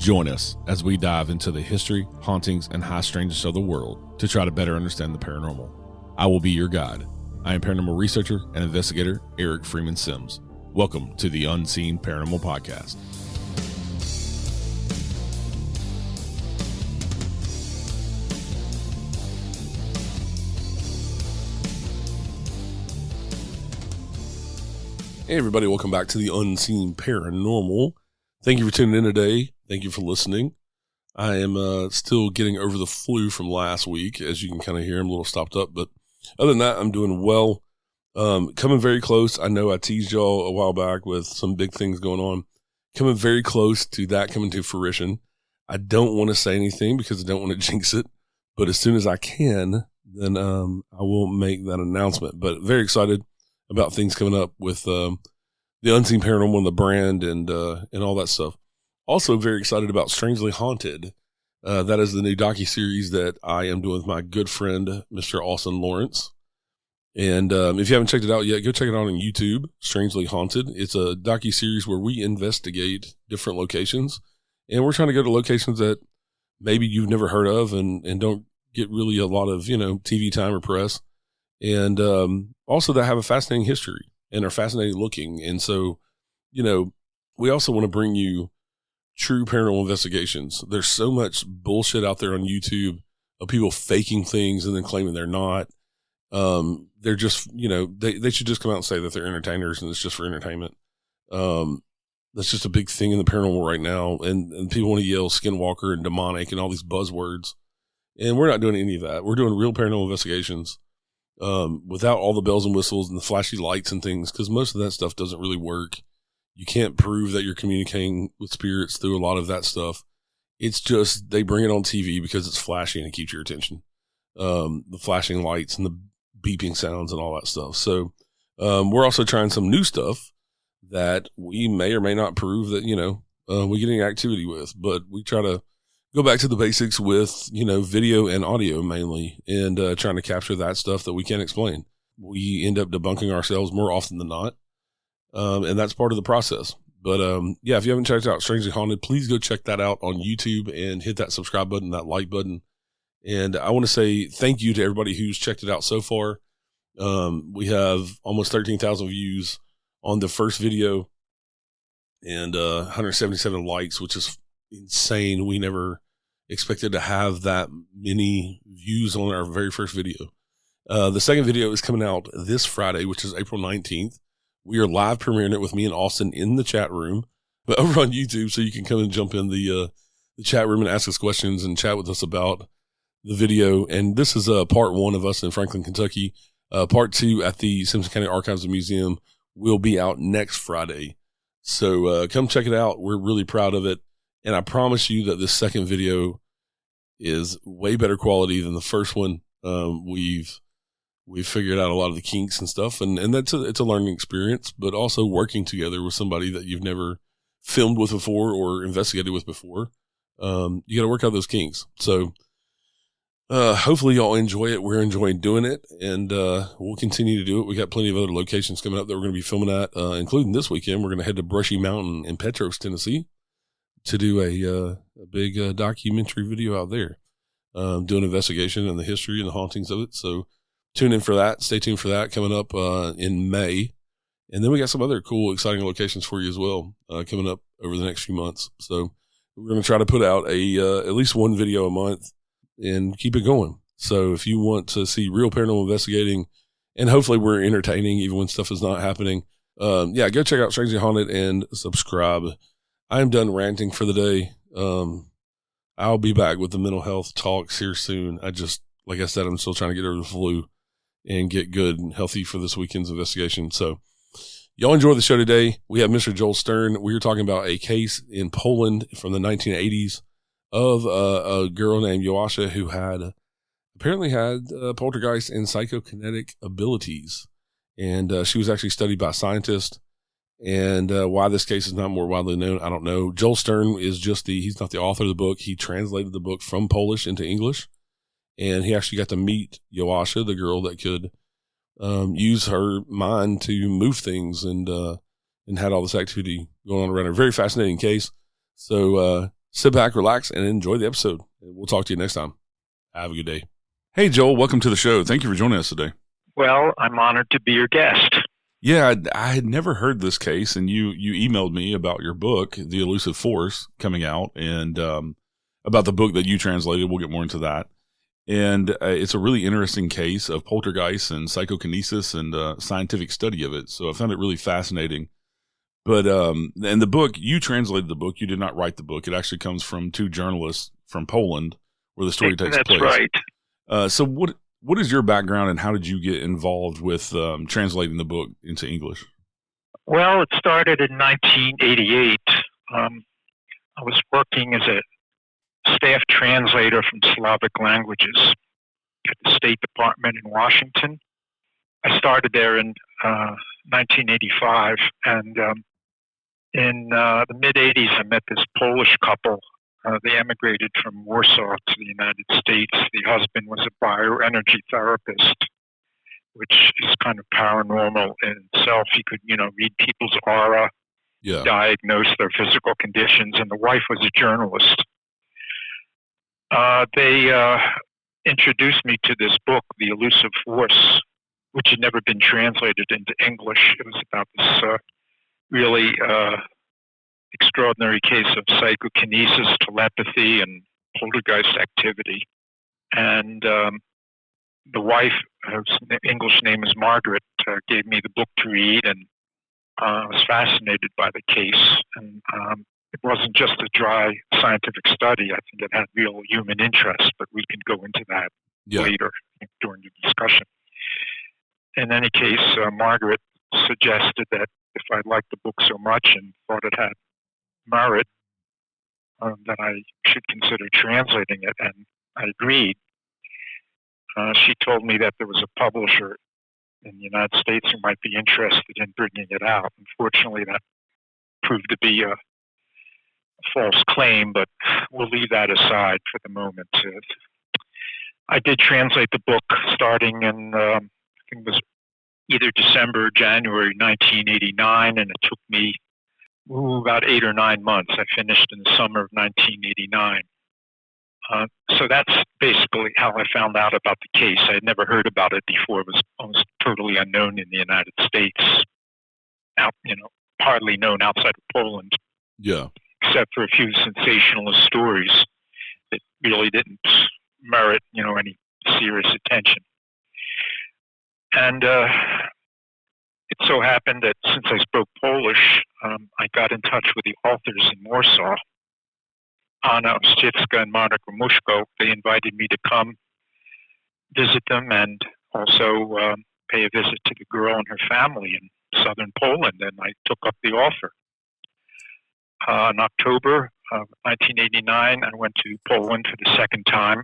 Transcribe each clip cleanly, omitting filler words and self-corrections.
Join us as we dive into the history, hauntings, and high strangeness of the world to try to better understand the paranormal. I will be your guide. I am paranormal researcher and investigator Eric Freeman Sims. Welcome to the Unseen Paranormal Podcast. Hey everybody, welcome back to the Unseen Paranormal. Thank you for tuning in today. Thank you for listening. I am still getting over the flu from last week. As you can kind of hear, I'm a little stopped up, but other than that, I'm doing well. Coming very close. I know I teased y'all a while back with some big things going on. Coming very close to that coming to fruition. I don't want to say anything because I don't want to jinx it, but as soon as I can, then I will make that announcement. But very excited about things coming up with the Unseen Paranormal and the brand and all that stuff. Also very excited about Strangely Haunted. That is the new docuseries that I am doing with my good friend, Mr. Austin Lawrence. And if you haven't checked it out yet, go check it out on YouTube, Strangely Haunted. It's a docuseries where we investigate different locations. And we're trying to go to locations that maybe you've never heard of and don't get really a lot of, TV time or press. And also that have a fascinating history and are fascinating looking. And so, we also want to bring you true paranormal investigations. There's so much bullshit out there on YouTube of people faking things and then claiming they're not. They're just, they should just come out and say that they're entertainers and it's just for entertainment. That's just a big thing in the paranormal right now. And people want to yell skinwalker and demonic and all these buzzwords. And we're not doing any of that. We're doing real paranormal investigations. Without all the bells and whistles and the flashy lights and things, because most of that stuff doesn't really work. You can't prove that you're communicating with spirits through a lot of that stuff. It's just, they bring it on TV because it's flashy and it keeps your attention. The flashing lights and the beeping sounds and all that stuff. So, we're also trying some new stuff that we may or may not prove that, we get any activity with, but we try to go back to the basics with, video and audio mainly, and trying to capture that stuff that we can't explain. We end up debunking ourselves more often than not, and that's part of the process. But if you haven't checked out Strangely Haunted, please go check that out on YouTube and hit that subscribe button, that like button. And I want to say thank you to everybody who's checked it out so far. We have almost 13,000 views on the first video and 177 likes, which is insane. We never expected to have that many views on our very first video. The second video is coming out this Friday, which is April 19th. We are live premiering it with me and Austin in the chat room, but over on YouTube, so you can come and jump in the chat room and ask us questions and chat with us about the video. And this is part one of us in Franklin, Kentucky. Part two at the Simpson County Archives and Museum will be out next Friday. So come check it out. We're really proud of it. And I promise you that this second video is way better quality than the first one. We've figured out a lot of the kinks and stuff, and it's a learning experience, but also working together with somebody that you've never filmed with before or investigated with before. You got to work out those kinks. So hopefully y'all enjoy it. We're enjoying doing it, and we'll continue to do it. We got plenty of other locations coming up that we're going to be filming at, including this weekend. We're going to head to Brushy Mountain in Petros, Tennessee, to do a big documentary video out there, doing investigation and the history and the hauntings of it. So tune in for that. Stay tuned for that coming up in May. And then we got some other cool, exciting locations for you as well coming up over the next few months. So we're going to try to put out at least one video a month and keep it going. So if you want to see real paranormal investigating, and hopefully we're entertaining even when stuff is not happening, go check out Strangely Haunted and subscribe. I am done ranting for the day. I'll be back with the mental health talks here soon. Like I said, I'm still trying to get over the flu and get good and healthy for this weekend's investigation. So y'all enjoy the show today. We have Mr. Joel Stern. We were talking about a case in Poland from the 1980s of a girl named Joasia who apparently had poltergeist and psychokinetic abilities. And she was actually studied by scientists. And why this case is not more widely known, I don't know. Joel Stern is he's not the author of the book. He translated the book from Polish into English. And he actually got to meet Joasia, the girl that could use her mind to move things and had all this activity going on around her. Very fascinating case. So Sit back, relax, and enjoy the episode. We'll talk to you next time. Have a good day. Hey, Joel, welcome to the show. Thank you for joining us today. Well, I'm honored to be your guest. Yeah, I had never heard this case, and you emailed me about your book, The Elusive Force, coming out, and about the book that you translated. We'll get more into that. And it's a really interesting case of poltergeist and psychokinesis and scientific study of it. So I found it really fascinating. But and the book, you translated the book. You did not write the book. It actually comes from two journalists from Poland where the story takes place. That's right. So what is your background and how did you get involved with translating the book into English? Well, it started in 1988. I was working as a staff translator from Slavic languages at the State Department in Washington. I started there in 1985, and in the mid-'80s, I met this Polish couple. They emigrated from Warsaw to the United States. The husband was a bioenergy therapist, which is kind of paranormal in itself. He could, read people's aura, diagnose their physical conditions, and the wife was a journalist. They introduced me to this book, The Elusive Force, which had never been translated into English. It was about this really extraordinary case of psychokinesis, telepathy, and poltergeist activity. And the wife, whose English name is Margaret, gave me the book to read, and I was fascinated by the case. And it wasn't just a dry scientific study. I think it had real human interest, but we can go into that later during the discussion. In any case, Margaret suggested that if I liked the book so much and thought it had merit, that I should consider translating it, and I agreed. She told me that there was a publisher in the United States who might be interested in bringing it out. Unfortunately, that proved to be a false claim, but we'll leave that aside for the moment. I did translate the book starting in, I think it was either December or January 1989, and it took me about 8 or 9 months. I finished in the summer of 1989. So that's basically how I found out about the case. I had never heard about it before. It was almost totally unknown in the United States, hardly known outside of Poland. Yeah. Except for a few sensationalist stories that really didn't merit, any serious attention. And it so happened that since I spoke Polish, I got in touch with the authors in Warsaw, Anna Osticka and Monika Muszko. They invited me to come visit them and also pay a visit to the girl and her family in southern Poland, and I took up the offer. In October of 1989, I went to Poland for the second time,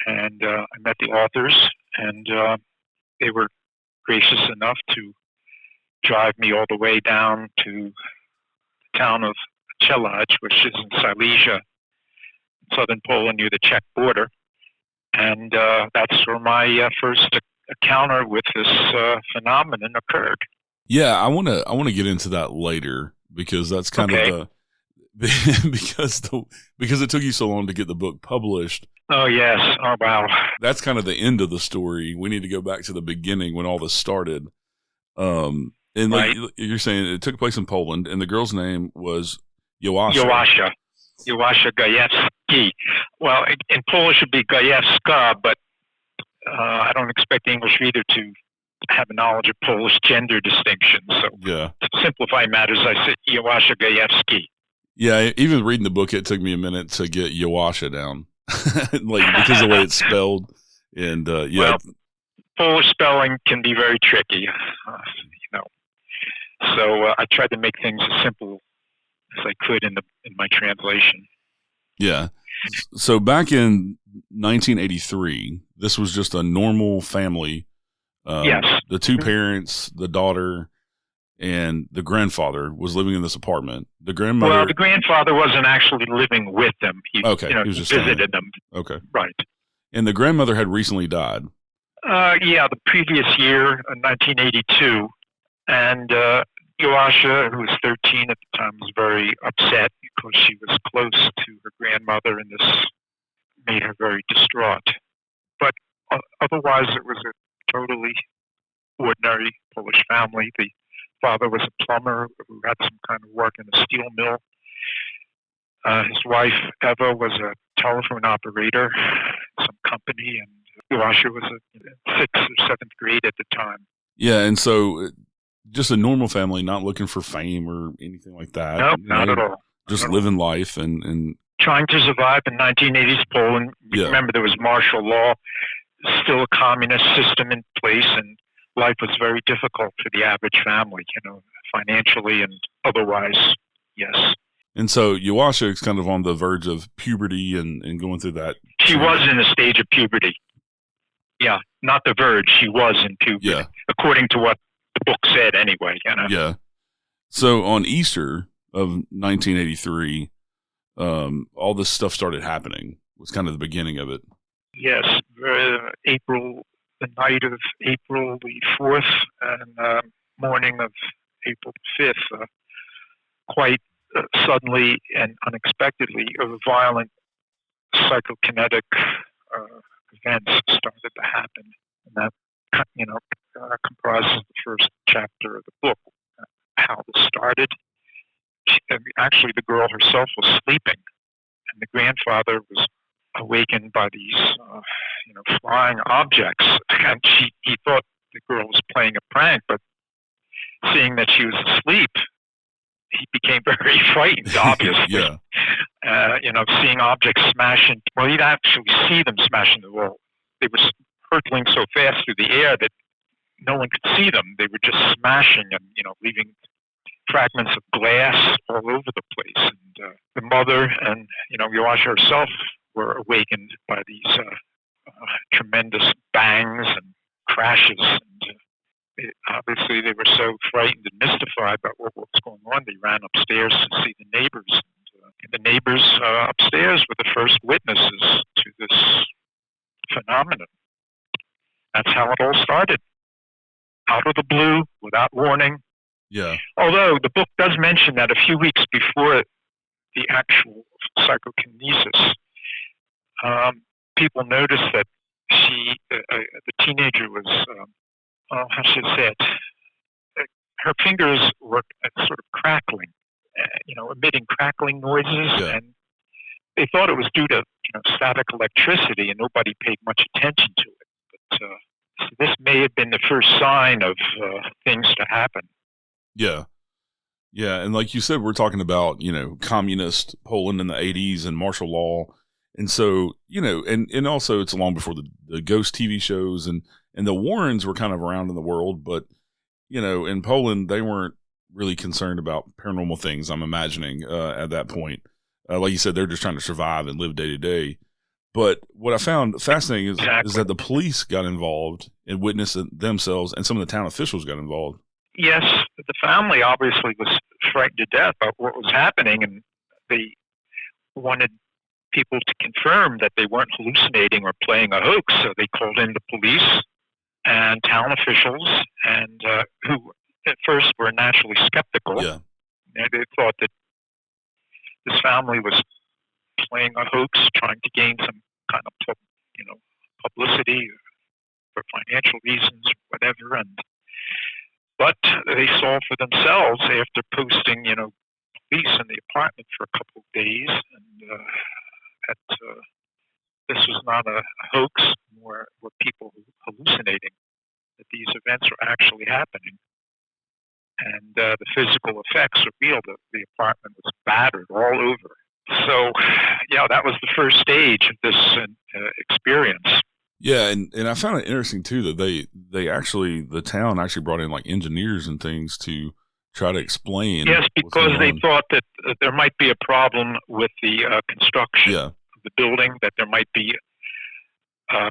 and I met the authors, and they were gracious enough to drive me all the way down to the town of Chelaj, which is in Silesia, southern Poland near the Czech border. And that's where my first encounter with this phenomenon occurred. Yeah, I want to get into that later because that's kind of because it took you so long to get the book published. Oh yes. Oh wow. That's kind of the end of the story. We need to go back to the beginning when all this started. And like you're saying, it took place in Poland, and the girl's name was Joasia Gajewski. Well, in Polish it would be Gajewska, but I don't expect the English reader to have a knowledge of Polish gender distinctions. So to simplify matters, I said Joasia Gajewski. Yeah, even reading the book, it took me a minute to get Joasia down, because of the way it's spelled. And well, Polish spelling can be very tricky, So I tried to make things as simple as I could in my translation. Yeah. So back in 1983, this was just a normal family. Yes. The two parents, the daughter, and the grandfather was living in this apartment. The grandmother. Well, the grandfather wasn't actually living with them. He was just visited them. Okay. Right. And the grandmother had recently died. The previous year, 1982. And Joasia, who was 13 at the time, was very upset. because she was close to her grandmother, and this made her very distraught. But otherwise, it was a totally ordinary Polish family. The father was a plumber who had some kind of work in a steel mill. His wife, Eva, was a telephone operator in some company, and Joasia was in 6th or 7th grade at the time. Yeah, and so just a normal family, not looking for fame or anything like that. Nope, not at all. Just living life and trying to survive in 1980s Poland. Yeah. Remember, there was martial law, still a communist system in place, and life was very difficult for the average family, financially and otherwise, yes. And so Joasia is kind of on the verge of puberty and going through that. She was in a stage of puberty. Yeah, not the verge. She was in puberty, yeah. According to what the book said anyway. Yeah. So on Easter of 1983, all this stuff started happening. Was kind of the beginning of it. Yes, the night of April the 4th and morning of April 5th, quite suddenly and unexpectedly, violent psychokinetic events started to happen, and that comprises the first chapter of the book. How this started. Actually, the girl herself was sleeping, and the grandfather was awakened by these flying objects, and he thought the girl was playing a prank, but seeing that she was asleep, he became very frightened, obviously. Yeah. Seeing objects smash into, well, he'd actually see them smash into the wall. They were hurtling so fast through the air that no one could see them. They were just smashing and, leaving fragments of glass all over the place. And the mother and, Joasia herself were awakened by these tremendous bangs and crashes. And obviously, they were so frightened and mystified about what was going on. They ran upstairs to see the neighbors. And the neighbors upstairs were the first witnesses to this phenomenon. That's how it all started. Out of the blue, without warning. Yeah. Although the book does mention that a few weeks before the actual psychokinesis, people noticed that the teenager was, how should I say it? Her fingers were sort of crackling, emitting crackling noises, yeah. and they thought it was due to static electricity, and nobody paid much attention to it. But so this may have been the first sign of things to happen. Yeah. Yeah. And like you said, we're talking about, communist Poland in the 80s and martial law. And so, and also it's long before the ghost TV shows and the Warrens were kind of around in the world. But, in Poland, they weren't really concerned about paranormal things, I'm imagining, at that point. Like you said, they're just trying to survive and live day to day. But what I found fascinating is that the police got involved and witnessed it themselves, and some of the town officials got involved. Yes, the family obviously was frightened to death about what was happening, and they wanted people to confirm that they weren't hallucinating or playing a hoax. So they called in the police and town officials, and who at first were naturally skeptical. Yeah. They thought that this family was playing a hoax, trying to gain some kind of publicity for financial reasons, or whatever. But they saw for themselves after posting, police in the apartment for a couple of days, and that this was not a hoax, were people hallucinating, that these events were actually happening. And the physical effects revealed that the apartment was battered all over. So, yeah, that was the first stage of this experience. Yeah, and I found it interesting too that the town actually brought in like engineers and things to try to explain. Yes, because they thought that there might be a problem with the construction of the building, that there might be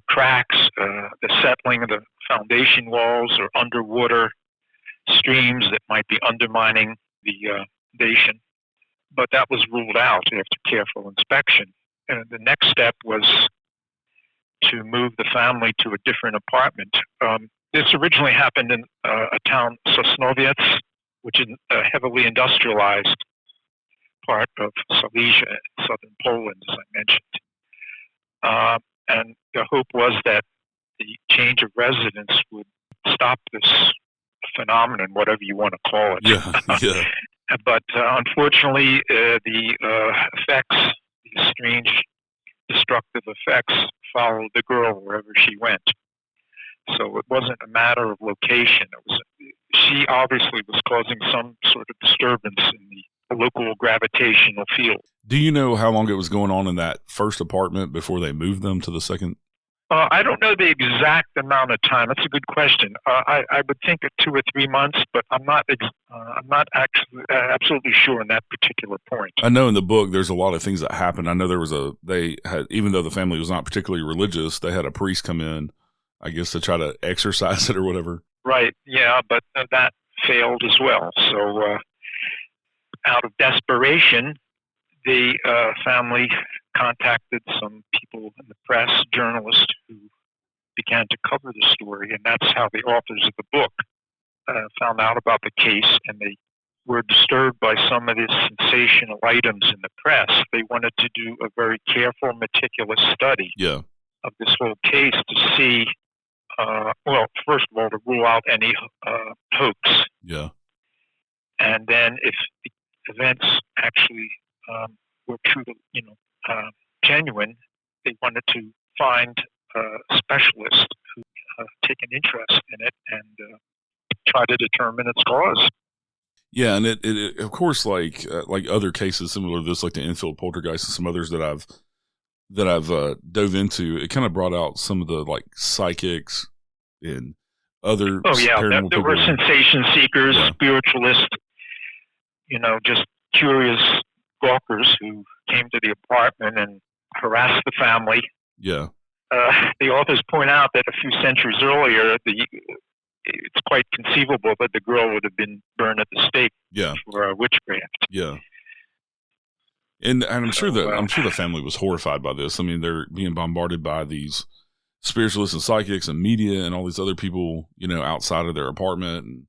cracks, the settling of the foundation walls, or underwater streams that might be undermining the foundation. But that was ruled out after careful inspection. And the next step was to move the family to a different apartment. This originally happened in a town, Sosnowiec, which is heavily industrialized. part of Silesia, southern Poland, as I mentioned. And the hope was that the change of residence would stop this phenomenon, whatever you want to call it. Yeah. But unfortunately, the effects, these strange destructive effects, followed the girl wherever she went. So it wasn't a matter of location. She obviously was causing some sort of disturbance in the local gravitational field. Do you know how long it was going on in that first apartment before they moved them to the second? I don't know the exact amount of time. That's a good question. I would think of 2 or 3 months, but I'm not actually absolutely sure on that particular point. I know in the book there's a lot of things that happened. I know they had, even though the family was not particularly religious, they had a priest come in, I guess, to try to exorcise it or whatever. Right. Yeah, but that failed as well. So out of desperation, the family contacted some people in the press, journalists, who began to cover the story, and that's how the authors of the book found out about the case, and they were disturbed by some of the sensational items in the press. They wanted to do a very careful, meticulous study of this whole case to see, well, first of all, to rule out any hoax. Yeah. And then if the events actually were true to, genuine, they wanted to find specialists who take an interest in it and try to determine its cause. Yeah, and it of course, like other cases similar to this, like the Enfield Poltergeist and some others that I've dove into, it kind of brought out some of the like psychics and other. Oh yeah, there were sensation seekers, spiritualists, just curious gawkers who came to the apartment and harassed the family. Yeah. The authors point out that a few centuries earlier, it's quite conceivable that the girl would have been burned at the stake for witchcraft. Yeah. And I'm sure the family was horrified by this. I mean, they're being bombarded by these spiritualists and psychics and media and all these other people, outside of their apartment.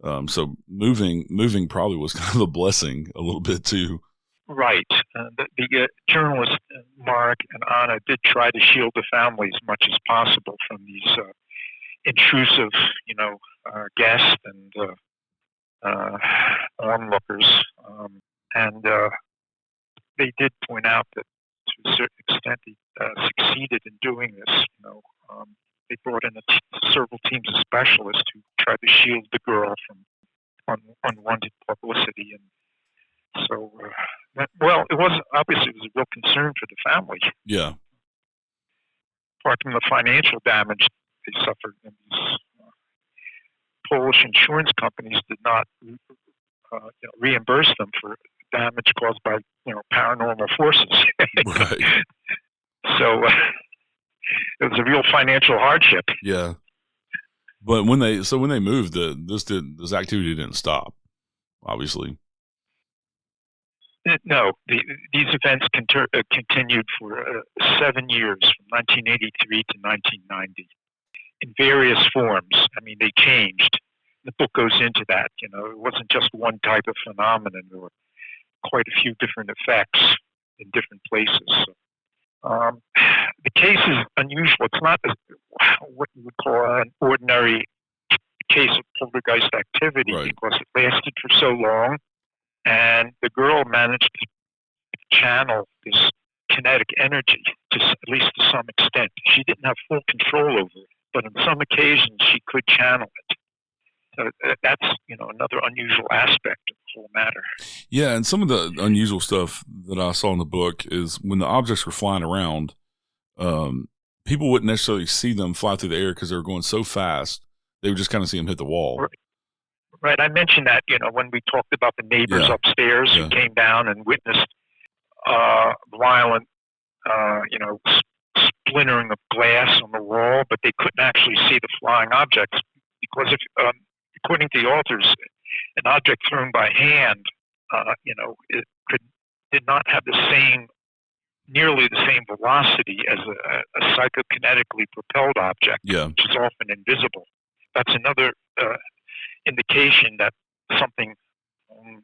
And so moving probably was kind of a blessing a little bit too. Right. The journalist Mark and Anna did try to shield the family as much as possible from these intrusive, guests and onlookers. And they did point out that to a certain extent they succeeded in doing this. They brought in several teams of specialists who tried to shield the girl from unwanted publicity. And so, it was obviously a real concern for the family. Yeah. Apart from the financial damage they suffered, and these Polish insurance companies did not, reimburse them for damage caused by, paranormal forces. Right. So it was a real financial hardship. Yeah. But when they moved, this activity didn't stop, obviously. No, these events continued for 7 years, from 1983 to 1990, in various forms. I mean, they changed. The book goes into that. It wasn't just one type of phenomenon. There were quite a few different effects in different places. So, the case is unusual. It's not what you would call an ordinary case of poltergeist activity, because it lasted for so long. And the girl managed to channel this kinetic energy, at least to some extent. She didn't have full control over it, but on some occasions she could channel it. So that's, another unusual aspect of the whole matter. Yeah, and some of the unusual stuff that I saw in the book is when the objects were flying around, people wouldn't necessarily see them fly through the air because they were going so fast. They would just kind of see them hit the wall. Right. I mentioned that, when we talked about the neighbors upstairs who came down and witnessed violent, splintering of glass on the wall, but they couldn't actually see the flying objects because, according to the authors, an object thrown by hand, it did not have nearly the same velocity as a psychokinetically propelled object, which is often invisible. That's another indication that something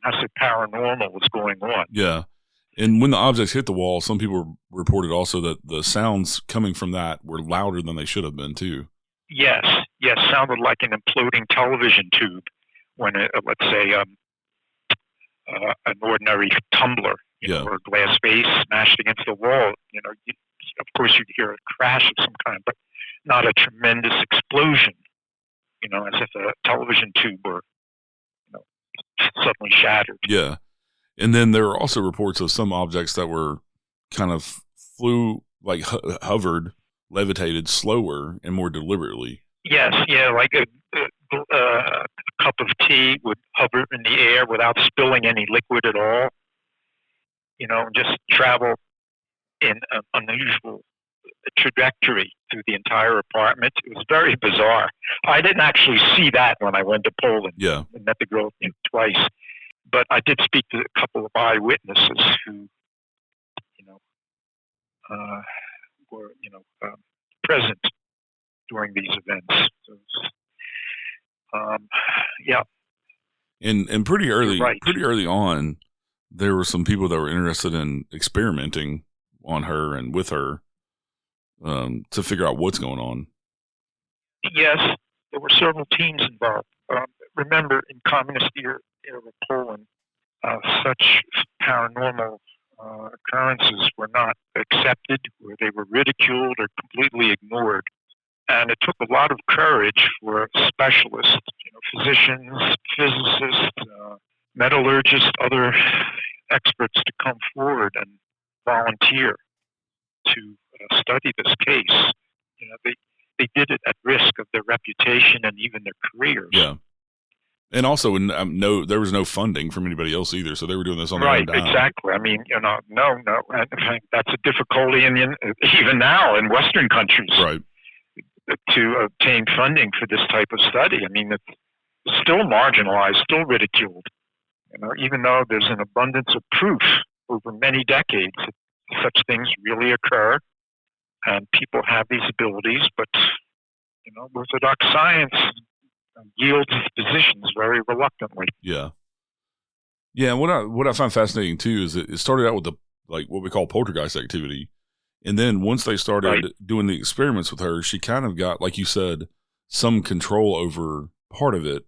I said paranormal was going on. Yeah. And when the objects hit the wall, some people reported also that the sounds coming from that were louder than they should have been, too. Yes, sounded like an imploding television tube when, let's say, an ordinary tumbler, or a glass vase smashed against the wall. Of course, you'd hear a crash of some kind, but not a tremendous explosion. As if a television tube were, suddenly shattered. Yeah. And then there are also reports of some objects that were kind of flew, like hovered, levitated slower and more deliberately. Yes, like a cup of tea would hover in the air without spilling any liquid at all. Just travel in an unusual trajectory through the entire apartment. It was very bizarre. I didn't actually see that when I went to Poland. Yeah. I met the girl twice. But I did speak to a couple of eyewitnesses who, were, present during these events. So, yeah. And pretty early, right. pretty early on, there were some people that were interested in experimenting on her and with her to figure out what's going on. Yes, there were several teams involved. Remember, in communist era Poland, such paranormal occurrences were not accepted, or they were ridiculed or completely ignored. And it took a lot of courage for specialists, physicians, physicists, metallurgists, other experts to come forward and volunteer to study this case. They did it at risk of their reputation and even their careers. Yeah. And also, there was no funding from anybody else either, so they were doing this on their own dime. Right, exactly. I mean, no. And that's a difficulty even now in Western countries. Right. To obtain funding for this type of study. I mean, it's still marginalized, still ridiculed. Even though there's an abundance of proof over many decades that such things really occur, and people have these abilities, but orthodox science yields its positions very reluctantly. Yeah. Yeah, and what I find fascinating too is it started out with what we call poltergeist activity. And then once they started doing the experiments with her, she kind of got, like you said, some control over part of it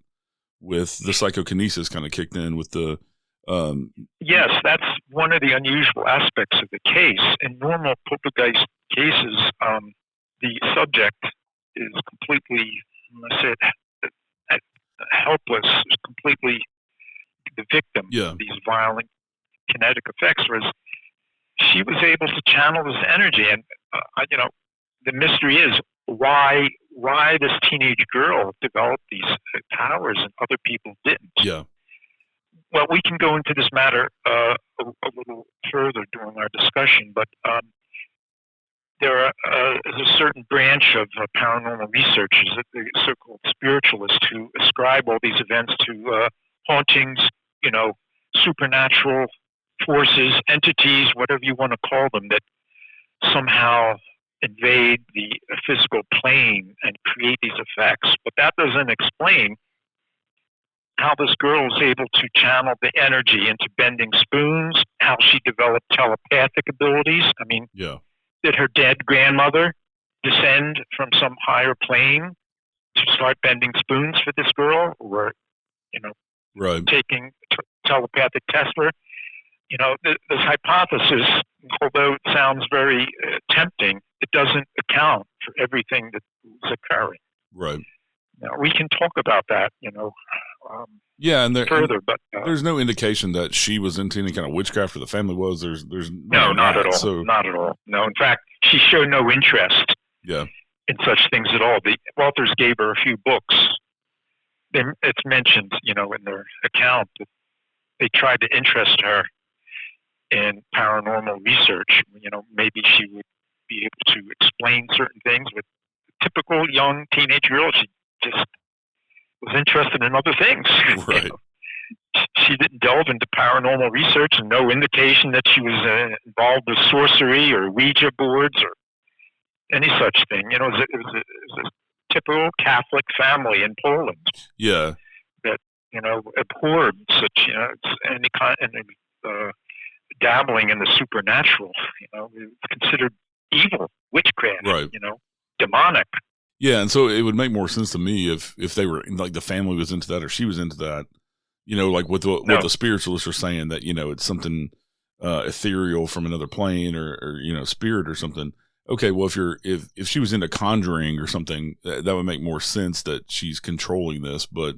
with the psychokinesis kind of kicked in with the... Yes, that's one of the unusual aspects of the case. In normal poltergeist cases, the subject is completely, helpless, is completely the victim of these violent kinetic effects, whereas she was able to channel this energy. And, the mystery is why this teenage girl developed these powers and other people didn't. Yeah. Well, we can go into this matter a little further during our discussion, but there is a certain branch of paranormal researchers, the so-called spiritualists, who ascribe all these events to hauntings, supernatural forces, entities, whatever you want to call them, that somehow invade the physical plane and create these effects. But that doesn't explain how this girl was able to channel the energy into bending spoons, how she developed telepathic abilities. I mean, did her dead grandmother descend from some higher plane to start bending spoons for this girl, or, taking telepathic tests for her? This hypothesis, although it sounds very tempting, it doesn't account for everything that is occurring. Right. Now, we can talk about that, and further, but there's no indication that she was into any kind of witchcraft, or the family was. There's no, not at all. Not at all. No, in fact, she showed no interest. Yeah. In such things at all. The authors gave her a few books. It's mentioned, in their account that they tried to interest her in paranormal research. Maybe she would be able to explain certain things. With a typical young teenage girl, she just was interested in other things. Right. She didn't delve into paranormal research, and no indication that she was involved with sorcery or Ouija boards or any such thing. It was a typical Catholic family in Poland. Yeah. That abhorred such, any kind of dabbling in the supernatural. It's considered evil, witchcraft, right. Demonic. Yeah, and so it would make more sense to me if they were like the family was into that or she was into that, like what the spiritualists are saying that it's something ethereal from another plane or spirit or something. Okay, well if she was into conjuring or something, that would make more sense that she's controlling this, but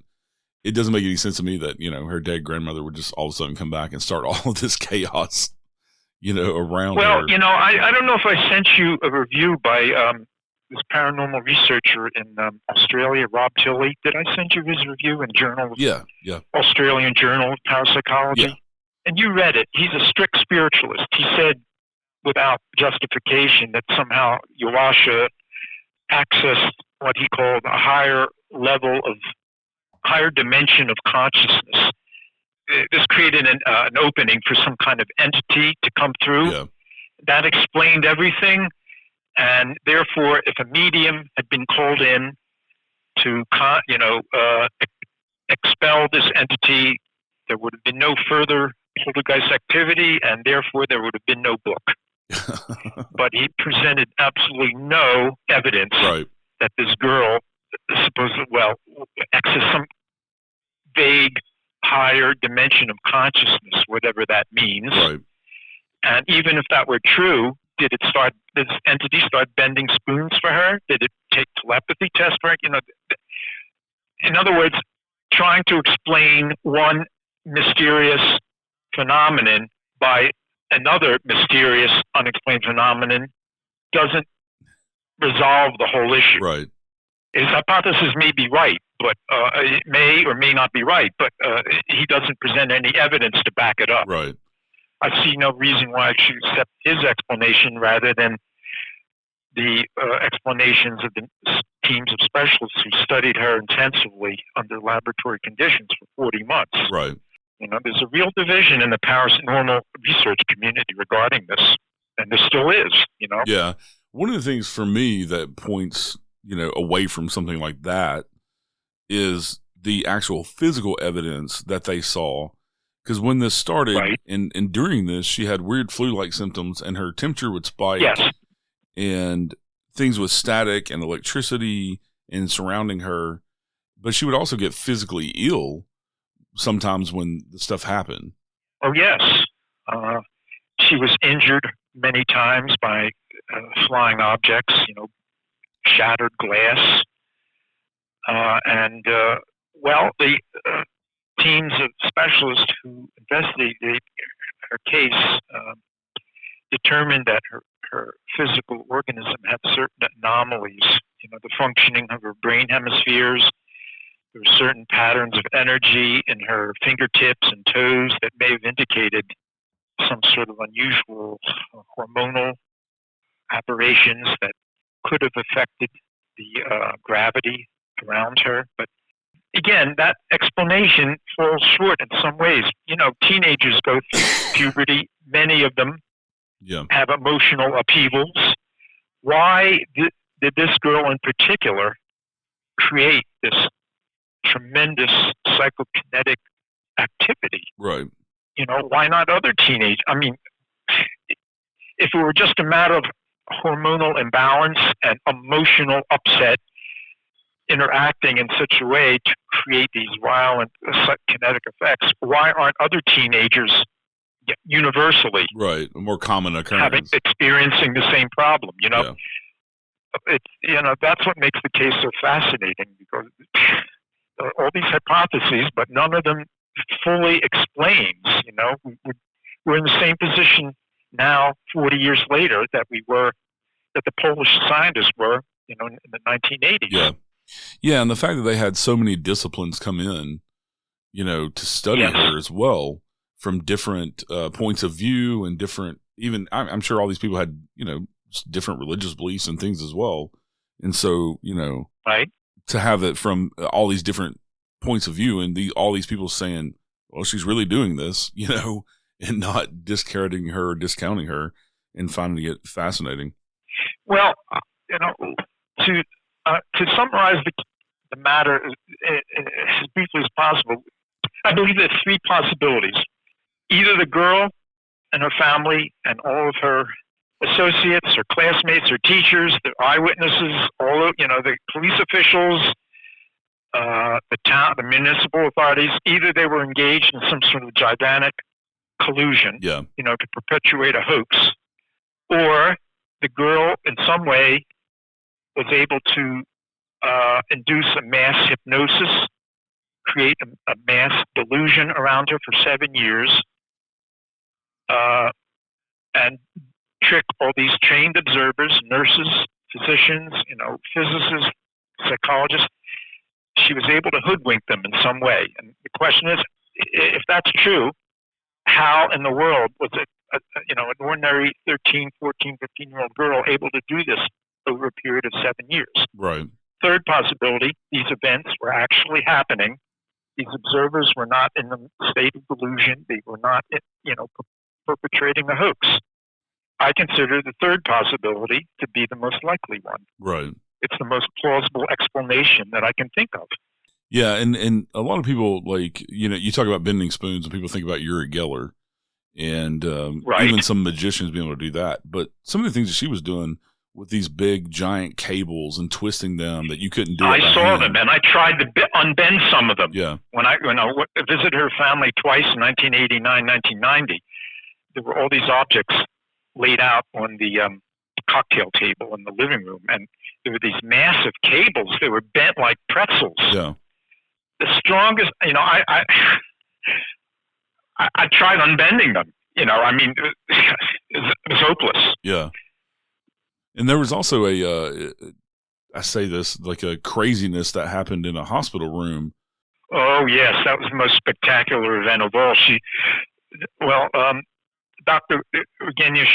it doesn't make any sense to me that her dead grandmother would just all of a sudden come back and start all of this chaos, around her. Well, I don't know if I sent you a review by this paranormal researcher in Australia, Rob Tilley. Did I send you his review in Yeah. Australian Journal of Parapsychology? Yeah. And you read it. He's a strict spiritualist. He said, without justification, that somehow Joasia accessed what he called a higher dimension of consciousness. This created an opening for some kind of entity to come through. Yeah. That explained everything. And therefore, if a medium had been called in to, expel this entity, there would have been no further poltergeist activity, and therefore there would have been no book. But he presented absolutely no evidence that this girl accessed some vague higher dimension of consciousness, whatever that means. Right. And even if that were true, did this entity start bending spoons for her? Did it take telepathy tests for her? In other words, trying to explain one mysterious phenomenon by another mysterious unexplained phenomenon doesn't resolve the whole issue. Right. His hypothesis may be right, but it may or may not be right, but he doesn't present any evidence to back it up. Right. I see no reason why I should accept his explanation rather than the explanations of the teams of specialists who studied her intensively under laboratory conditions for 40 months. Right. There's a real division in the paranormal research community regarding this, and there still is, Yeah. One of the things for me that points, away from something like that is the actual physical evidence that they saw. Because when this started, and during this, she had weird flu-like symptoms, and her temperature would spike, and things with static and electricity and surrounding her. But she would also get physically ill sometimes when the stuff happened. Oh, yes. She was injured many times by flying objects, shattered glass. The teams of specialists who investigated her case determined that her physical organism had certain anomalies, the functioning of her brain hemispheres. There were certain patterns of energy in her fingertips and toes that may have indicated some sort of unusual hormonal aberrations that could have affected the gravity around her. But again, that explanation falls short in some ways. Teenagers go through puberty. Many of them have emotional upheavals. Why did this girl in particular create this tremendous psychokinetic activity? Right. Why not other teenage? I mean, if it were just a matter of hormonal imbalance and emotional upset interacting in such a way to create these violent kinetic effects, why aren't other teenagers universally a more common occurrence experiencing the same problem? It's that's what makes the case so fascinating, because all these hypotheses, but none of them fully explains. We're in the same position now, 40 years later, that the Polish scientists were, in the 1980s. Yeah, and the fact that they had so many disciplines come in, to study her as well from different points of view and different, even I'm sure all these people had, different religious beliefs and things as well. And so, to have it from all these different points of view and all these people saying, well, she's really doing this, and not discrediting her or discounting her and finding it fascinating. Well, to summarize the matter as briefly as possible, I believe there's three possibilities. Either the girl and her family and all of her associates or classmates or teachers, the eyewitnesses, the police officials, the municipal authorities, either they were engaged in some sort of gigantic collusion, to perpetuate a hoax, or the girl in some way was able to induce a mass hypnosis, create a mass delusion around her for 7 years, and trick all these trained observers, nurses, physicians, physicists, psychologists. She was able to hoodwink them in some way. And the question is, if that's true, how in the world was it, an ordinary 13, 14, 15-year-old girl able to do this over a period of 7 years? Right. Third possibility, these events were actually happening. These observers were not in the state of delusion. They were not, perpetrating a hoax. I consider the third possibility to be the most likely one. Right. It's the most plausible explanation that I can think of. Yeah, and a lot of people, you talk about bending spoons, and people think about Uri Geller, and even some magicians being able to do that. But some of the things that she was doing with these big, giant cables and twisting them that you couldn't do. I saw them, and I tried to unbend some of them. Yeah. When I visited her family twice in 1989, 1990, there were all these objects laid out on the cocktail table in the living room, and there were these massive cables. They were bent like pretzels. Yeah. The strongest, I tried unbending them. It was hopeless. Yeah. And there was also I say this, like a craziness that happened in a hospital room. Oh, yes. That was the most spectacular event of all. Dr. Eugenia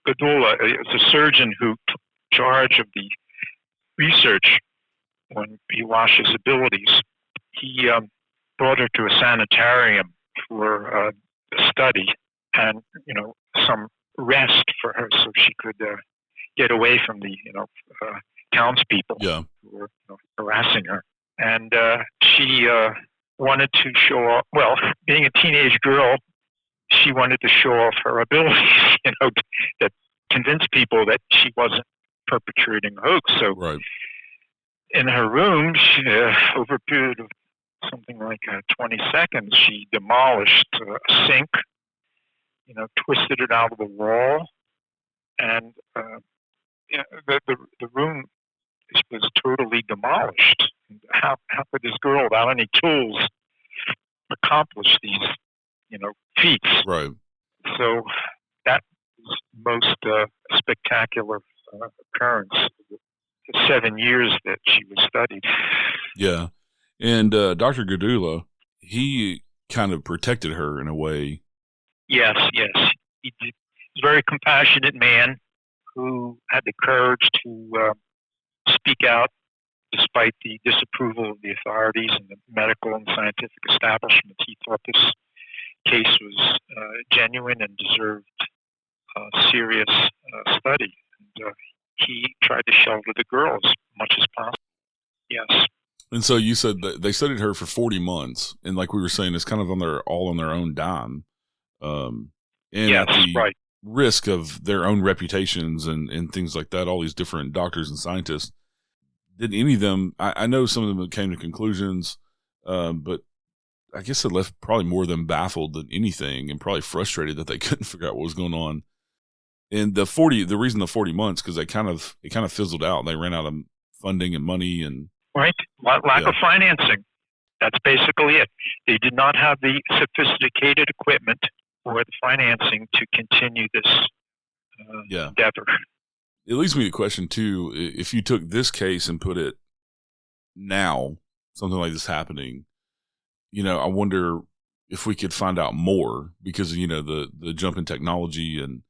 Godula is a surgeon who took charge of the research on Joasia's abilities. He brought her to a sanitarium for a study and, some rest for her so she could get away from the, townspeople who were harassing her. And she wanted to show off, being a teenage girl, she wanted to show off her abilities, that convince people that she wasn't perpetrating a hoax. So in her room, over a period of something like 20 seconds, she demolished a sink, twisted it out of the wall, and the room was totally demolished. How could this girl, without any tools, accomplish these, feats? Right. So that was the most spectacular occurrence of the 7 years that she was studied. Yeah. And Dr. Godula, he kind of protected her in a way. Yes. He's a very compassionate man who had the courage to speak out despite the disapproval of the authorities and the medical and scientific establishment. He thought this case was genuine and deserved serious study. And he tried to shelter the girl as much as possible. Yes. And so you said that they studied her for 40 months, and like we were saying, it's kind of all on their own dime. And yes, at the risk of their own reputations and things like that, all these different doctors and scientists, did any of them, I know some of them came to conclusions, but I guess it left probably more of them baffled than anything and probably frustrated that they couldn't figure out what was going on. And the reason the 40 months, because it kind of fizzled out. They ran out of funding and money and lack of financing. That's basically it. They did not have the sophisticated equipment or the financing to continue this endeavor. It leads me to the question too: if you took this case and put it now, something like this happening, I wonder if we could find out more because the jump in technology and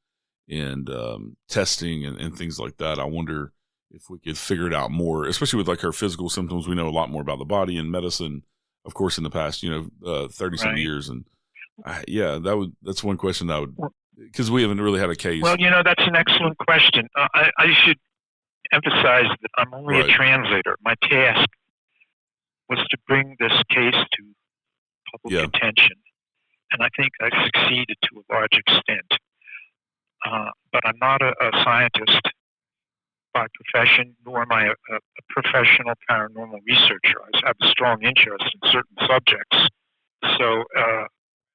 testing and things like that. I wonder if we could figure it out more, especially with like her physical symptoms. We know a lot more about the body and medicine, of course, in the past 30-some years, and that's one question that would. Because we haven't really had a case. Well, that's an excellent question. I should emphasize that I'm only a translator. My task was to bring this case to public attention. And I think I succeeded to a large extent. But I'm not a scientist by profession, nor am I a professional paranormal researcher. I have a strong interest in certain subjects. So,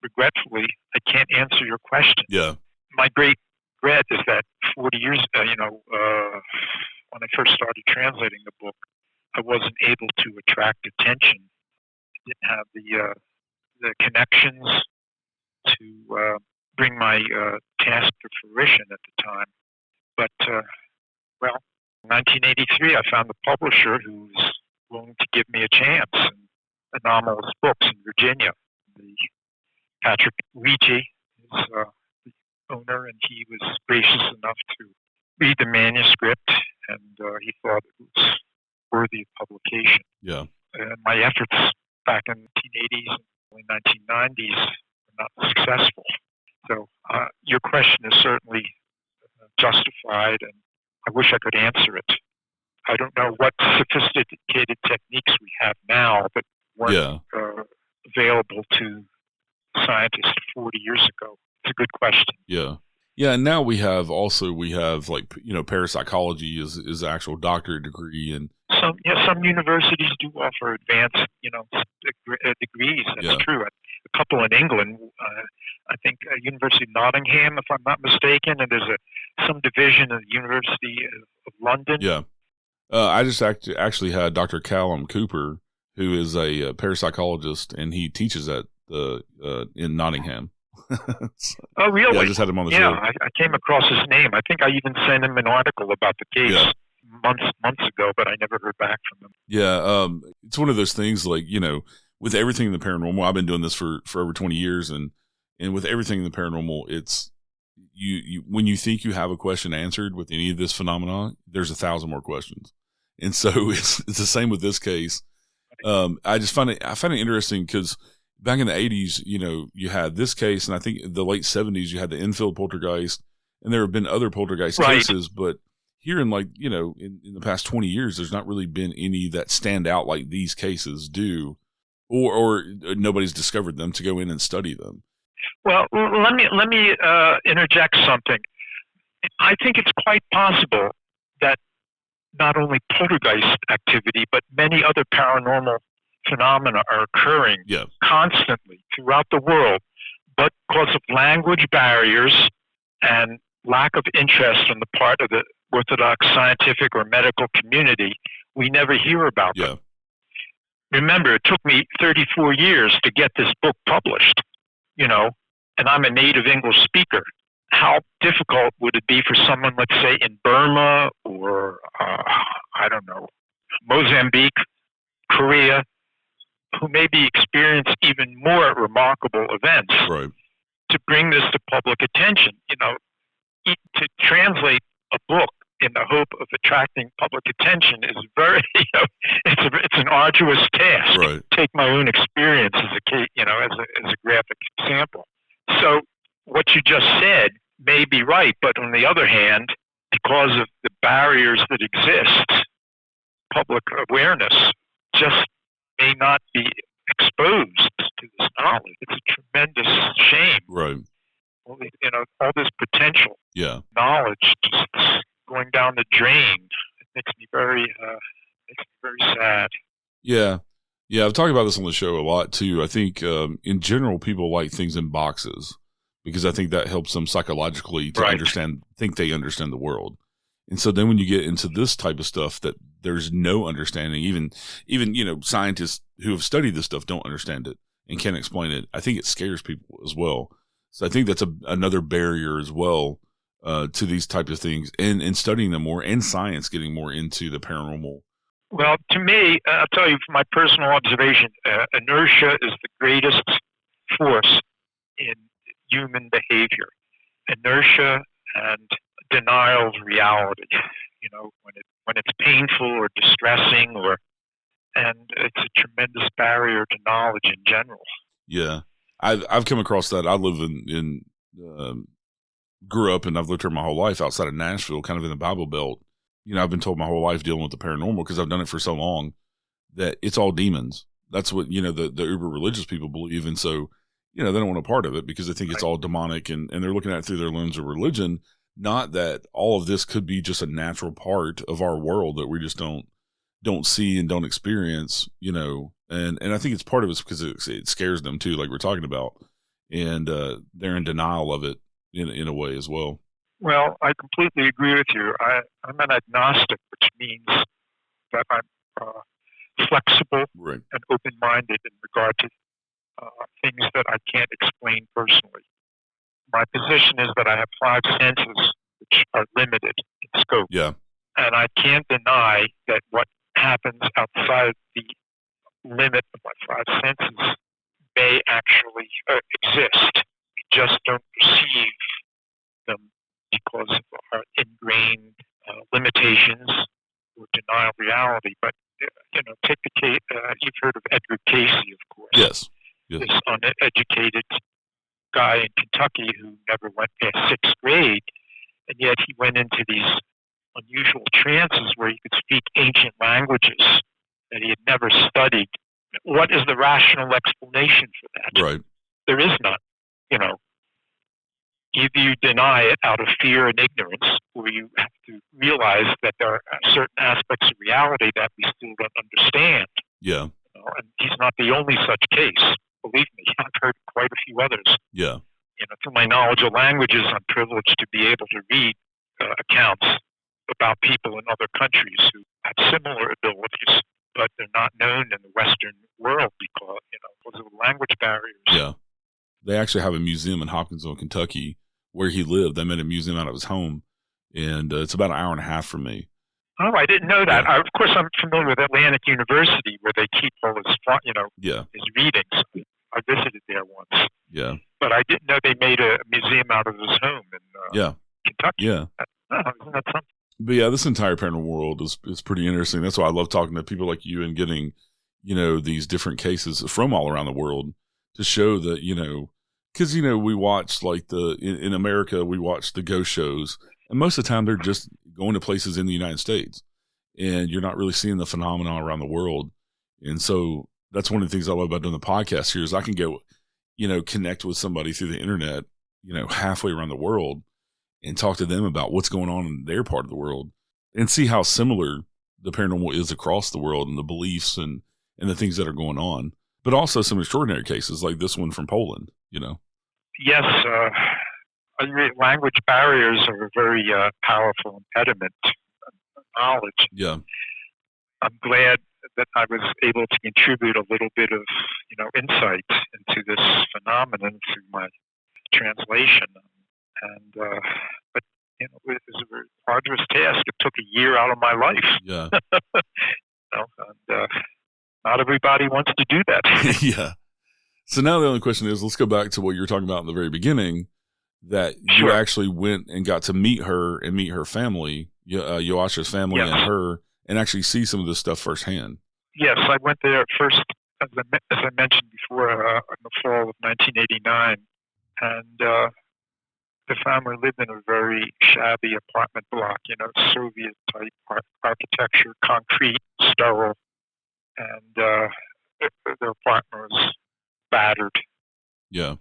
regretfully, I can't answer your question. Yeah. My great regret is that 40 years, when I first started translating the book, I wasn't able to attract attention. I didn't have the connections to bring my task to fruition at the time. But, in 1983, I found a publisher who was willing to give me a chance in Anomalous Books in Virginia. Patrick Weege is the owner, and he was gracious enough to read the manuscript, and he thought it was worthy of publication. Yeah. And my efforts back in the 1980s and early 1990s were not successful. So your question is certainly justified, and I wish I could answer it. I don't know what sophisticated techniques we have now that weren't available to scientists 40 years ago. It's a good question. Yeah. Yeah. And now we have like, parapsychology is an actual doctorate degree. And some universities do offer advanced, degrees. That's true. A couple in England, I think University of Nottingham, if I'm not mistaken, and there's some division of the University of London. Yeah. I just actually had Dr. Callum Cooper, who is a parapsychologist, and he teaches at in Nottingham. Oh, really? Yeah, I just had him on the show. I came across his name. I think I even sent him an article about the case months ago, but I never heard back from him. Yeah, it's one of those things like, with everything in the paranormal, I've been doing this for over 20 years, and with everything in the paranormal, it's you when you think you have a question answered with any of this phenomena, there's 1,000 more questions. And so it's the same with this case. I find it interesting because back in the 80s, you had this case, and I think in the late 70s, you had the Enfield poltergeist, and there have been other poltergeist cases, but here in in the past 20 years, there's not really been any that stand out like these cases do, or nobody's discovered them to go in and study them. Well, let me interject something. I think it's quite possible that not only poltergeist activity, but many other paranormal phenomena are occurring constantly throughout the world, but because of language barriers and lack of interest on the part of the orthodox scientific or medical community, we never hear about them. Remember, it took me 34 years to get this book published, and I'm a native English speaker. How difficult would it be for someone, let's say, in Burma or, Mozambique, Korea, who maybe experience even more remarkable events, to bring this to public attention? To translate a book in the hope of attracting public attention is very, it's an arduous task. Take my own experience as a graphic example. So what you just said may be right, but on the other hand, because of the barriers that exist, public awareness just may not be exposed to this knowledge. It's a tremendous shame. All this potential knowledge just going down the drain. It makes me very sad. Yeah. Yeah, I've talked about this on the show a lot too. I think in general, people like things in boxes because I think that helps them psychologically to think they understand the world. And so then when you get into this type of stuff that there's no understanding, even scientists who have studied this stuff don't understand it and can't explain it. I think it scares people as well. So I think that's another barrier as well to these types of things and studying them more, and science getting more into the paranormal. Well, to me, I'll tell you from my personal observation, inertia is the greatest force in human behavior. Inertia and denial of reality. When it's painful or distressing, and it's a tremendous barrier to knowledge in general. Yeah, I've come across that. I live grew up and I've lived here my whole life outside of Nashville, kind of in the Bible Belt. I've been told my whole life dealing with the paranormal because I've done it for so long that it's all demons. That's what, the uber religious people believe. And so, they don't want a part of it because they think it's all demonic, and they're looking at it through their lens of religion. Not that all of this could be just a natural part of our world that we just don't see and don't experience, and I think it's part of it because it scares them too, like we're talking about, and they're in denial of it in a way as well. Well, I completely agree with you. I'm an agnostic, which means that I'm flexible Right. and open-minded in regard to things that I can't explain personally. My position is that I have 5 senses which are limited in scope. Yeah. And I can't deny that what happens outside the limit of my 5 senses may actually exist. We just don't perceive them because of our ingrained limitations or denial of reality. But, take the case, you've heard of Edgar Casey, of course. Yes. This uneducated guy in Kentucky who never went past 6th grade, and yet he went into these unusual trances where he could speak ancient languages that he had never studied. What is the rational explanation for that? Right. There is none. Either you deny it out of fear and ignorance, or you have to realize that there are certain aspects of reality that we still don't understand. Yeah. And he's not the only such case. Believe me, I've heard quite a few others. Yeah. Through my knowledge of languages, I'm privileged to be able to read accounts about people in other countries who have similar abilities, but they're not known in the Western world because of language barriers. Yeah. They actually have a museum in Hopkinsville, Kentucky, where he lived. They made a museum out of his home, and it's about an hour and a half from me. Oh, I didn't know that. Yeah. Of course, I'm familiar with Atlantic University, where they keep all his, his readings. I visited there once. Yeah. But I didn't know they made a museum out of his home in Kentucky. Yeah. Isn't that something? But yeah, this entire paranormal world is pretty interesting. That's why I love talking to people like you and getting, these different cases from all around the world to show that, because, we watch like in America, we watch the ghost shows, and most of the time they're just going to places in the United States, and you're not really seeing the phenomenon around the world. And so that's one of the things I love about doing the podcast here is I can go, connect with somebody through the internet, halfway around the world and talk to them about what's going on in their part of the world and see how similar the paranormal is across the world and the beliefs and the things that are going on, but also some extraordinary cases like this one from Poland, Yes. Language barriers are a very powerful impediment to knowledge. Yeah. I'm glad that I was able to contribute a little bit of, insight into this phenomenon through my translation. And, but, it was a very arduous task. It took a year out of my life. Yeah. And not everybody wants to do that. Yeah. So now the only question is, let's go back to what you were talking about in the very beginning, that you Sure. actually went and got to meet her and meet her family, Joasia's family. Yes. And her, and actually see some of this stuff firsthand. Yes, I went there first, as I mentioned before, in the fall of 1989, and the family lived in a very shabby apartment block, Soviet-type architecture, concrete, sterile, and their apartment was battered. Yeah.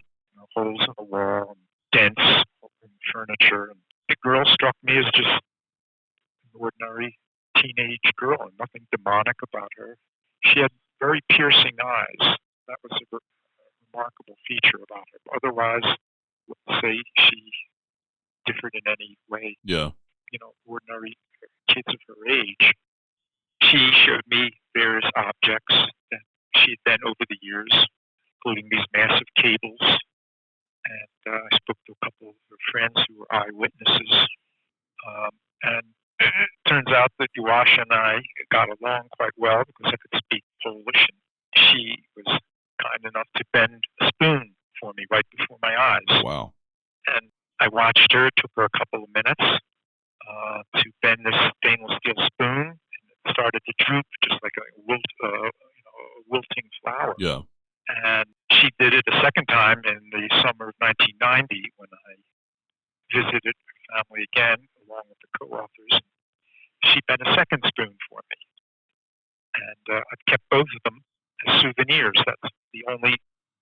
Holes in the wall, and dents in furniture. And the girl struck me as just an ordinary teenage girl, and nothing demonic about her. She had very piercing eyes. That was a remarkable feature about her. Otherwise, I wouldn't say she differed in any way. Yeah. Ordinary kids of her age. She showed me various objects that she had been over the years, including these massive cables. And I spoke to a couple of her friends who were eyewitnesses. And it turns out that Joasia and I got along quite well because I could speak Polish. And she was kind enough to bend a spoon for me right before my eyes. Wow. And I watched her. It took her a couple of minutes to bend this stainless steel spoon. And it started to droop just like a wilting flower. Yeah. And she did it a second time in the summer of 1990 when I visited her family again, along with the co-authors. She bent a second spoon for me. And I've kept both of them. as souvenirs. That's the only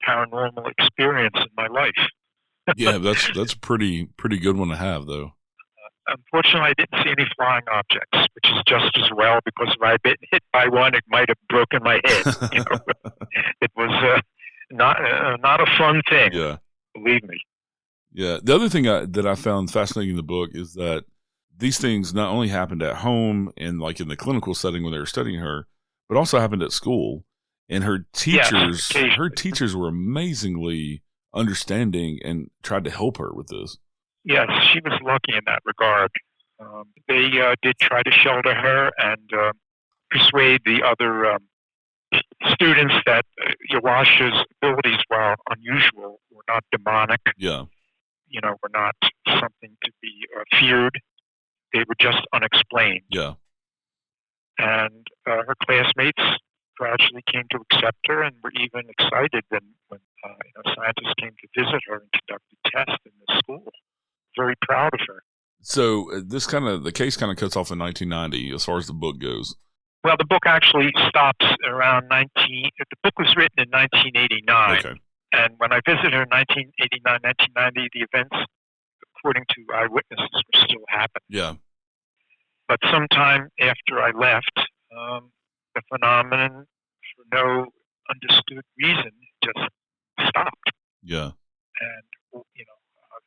paranormal experience in my life. Yeah, that's a pretty good one to have, though. Unfortunately, I didn't see any flying objects, which is just as well, because if I had been hit by one, it might have broken my head. It was not a fun thing. Yeah, believe me. Yeah. The other thing that I found fascinating in the book is that these things not only happened at home and like in the clinical setting when they were studying her, but also happened at school. And her teachers were amazingly understanding and tried to help her with this. Yes, she was lucky in that regard. They did try to shelter her and persuade the other students that Joasia's abilities, while unusual, were not demonic. Yeah. Were not something to be feared. They were just unexplained. Yeah. And her classmates gradually came to accept her and were even excited when scientists came to visit her and conducted tests in the school. Very proud of her. So the case kind of cuts off in 1990 as far as the book goes. Well, the book actually stops around the book was written in 1989. Okay. And when I visited her in 1989, 1990, the events, according to eyewitnesses, were still happening. Yeah. But sometime after I left, the phenomenon, for no understood reason, just stopped. Yeah. And,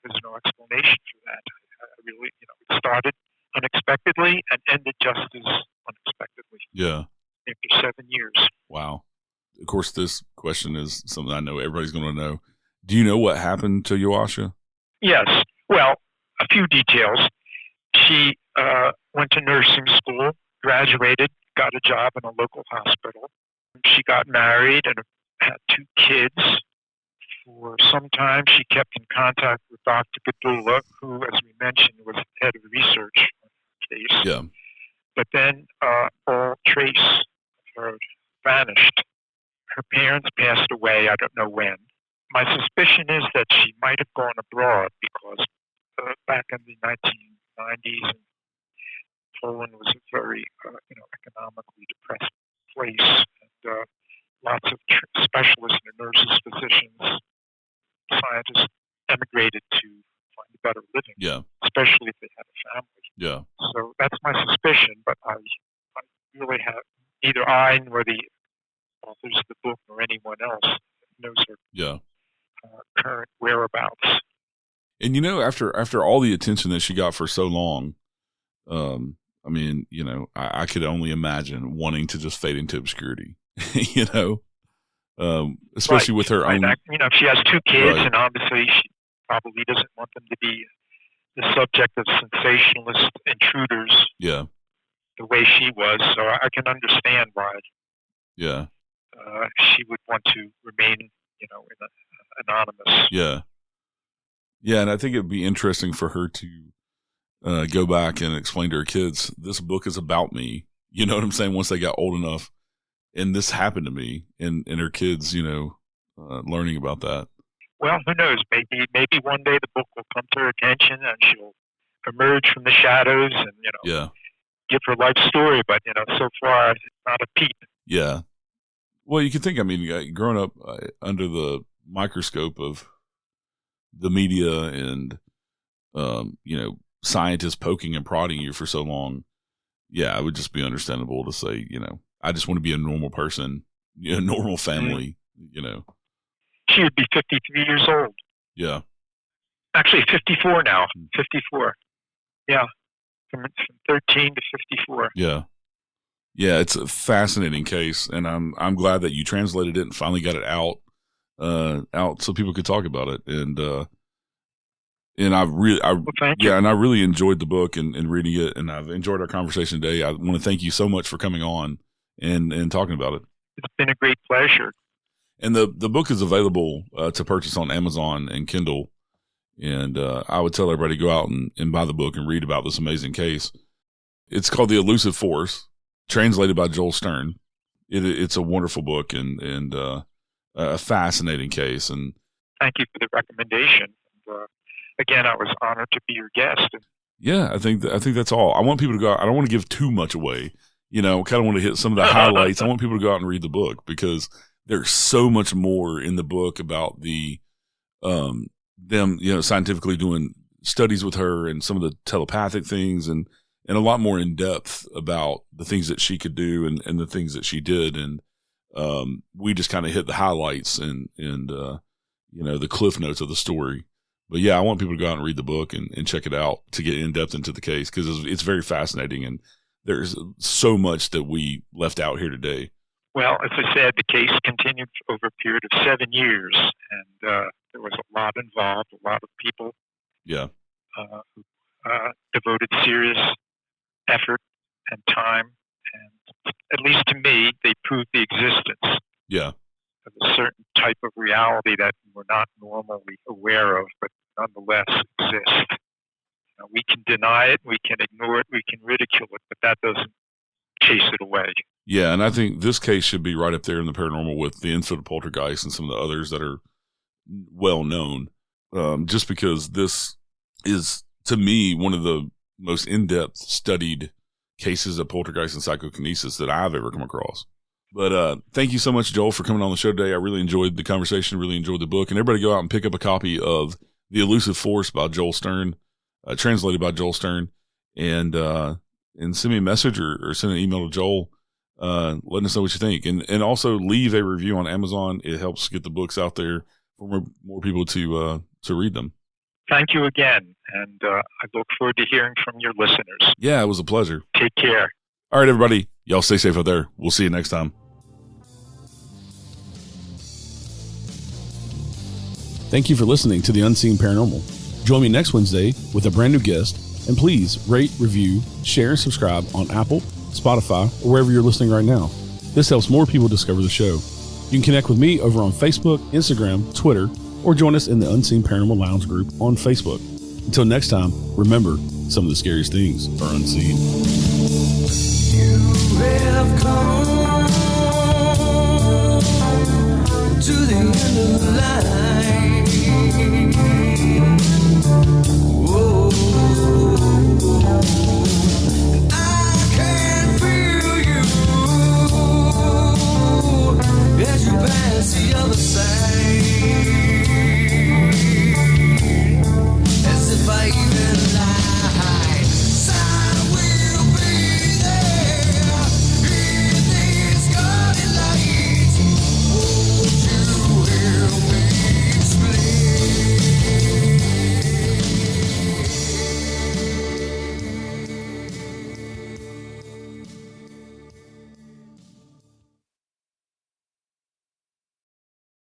there's no explanation for that. I really, it started unexpectedly and ended just as unexpectedly. Yeah. After 7 years. Wow. Of course, this question is something I know everybody's going to know. Do you know what happened to Joasia? Yes. Well, a few details. She went to nursing school, graduated, got a job in a local hospital. She got married and had 2 kids. For some time, she kept in contact with Dr. Gadula, who, as we mentioned, was head of research on the case. Yeah. But then all trace of her vanished. Her parents passed away, I don't know when. My suspicion is that she might have gone abroad because back in the 1990s, Poland was a very economically depressed place. And lots of specialists, nurses, physicians, scientists emigrated to find a better living. Yeah. Especially if they had a family. Yeah. So that's my suspicion, but I really have neither I nor the authors of the book nor anyone else knows her current whereabouts. And after all the attention that she got for so long, I could only imagine wanting to just fade into obscurity. Especially right. with her own. She has 2 kids, right. And obviously she probably doesn't want them to be the subject of sensationalist intruders. Yeah. The way she was, so I can understand why. Yeah. She would want to remain, anonymous. Yeah. Yeah, and I think it'd be interesting for her to go back and explain to her kids, this book is about me. You know what I'm saying? Once they got old enough, and this happened to me, and her kids, learning about that. Well, who knows? Maybe one day the book will come to her attention, and she'll emerge from the shadows and give her life story. But so far it's not a peep. Yeah. Well, you can think. Growing up under the microscope of the media and scientists poking and prodding you for so long, it would just be understandable to say, I just want to be a normal person, a normal family. She would be 53 years old. Yeah. Actually, 54 now. 54. Yeah. From 13 to 54. Yeah. Yeah, it's a fascinating case, and I'm glad that you translated it and finally got it out so people could talk about it. And I really enjoyed the book and reading it, and I've enjoyed our conversation today. I want to thank you so much for coming on and talking about it. It's been a great pleasure. And the book is available to purchase on Amazon and Kindle. And I would tell everybody to go out and buy the book and read about this amazing case. It's called The Elusive Force, translated by Joel Stern. It's a wonderful book and a fascinating case. And thank you for the recommendation. And, again, I was honored to be your guest. Yeah, I think that's all. I want people to go out. I don't want to give too much away kind of want to hit some of the highlights. I want people to go out and read the book because there's so much more in the book about them, scientifically doing studies with her and some of the telepathic things and a lot more in depth about the things that she could do and the things that she did. And we just kind of hit the highlights and the cliff notes of the story. But yeah, I want people to go out and read the book and check it out to get in depth into the case because it's very fascinating and there's so much that we left out here today. Well, as I said, the case continued over a period of 7 years, and there was a lot involved, a lot of people who devoted serious effort and time, and at least to me, they proved the existence of a certain type of reality that we're not normally aware of, but nonetheless exists. We can deny it, we can ignore it, we can ridicule it, but that doesn't chase it away. Yeah, and I think this case should be right up there in the paranormal with the Infield Poltergeist and some of the others that are well known, just because this is, to me, one of the most in-depth studied cases of poltergeist and psychokinesis that I've ever come across. But thank you so much, Joel, for coming on the show today. I really enjoyed the conversation, really enjoyed the book. And everybody go out and pick up a copy of The Elusive Force by Joel Stern, translated by Joel Stern, and send me a message or send an email to Joel letting us know what you think. And also leave a review on Amazon. It helps get the books out there for more people to read them. Thank you again, and I look forward to hearing from your listeners. Yeah, it was a pleasure. Take care. All right, everybody. Y'all stay safe out there. We'll see you next time. Thank you for listening to The Unseen Paranormal. Join me next Wednesday with a brand new guest, and please rate, review, share, and subscribe on Apple, Spotify, or wherever you're listening right now. This helps more people discover the show. You can connect with me over on Facebook, Instagram, Twitter, or join us in the Unseen Paranormal Lounge group on Facebook. Until next time, remember, some of the scariest things are unseen. You have come to the end of the line.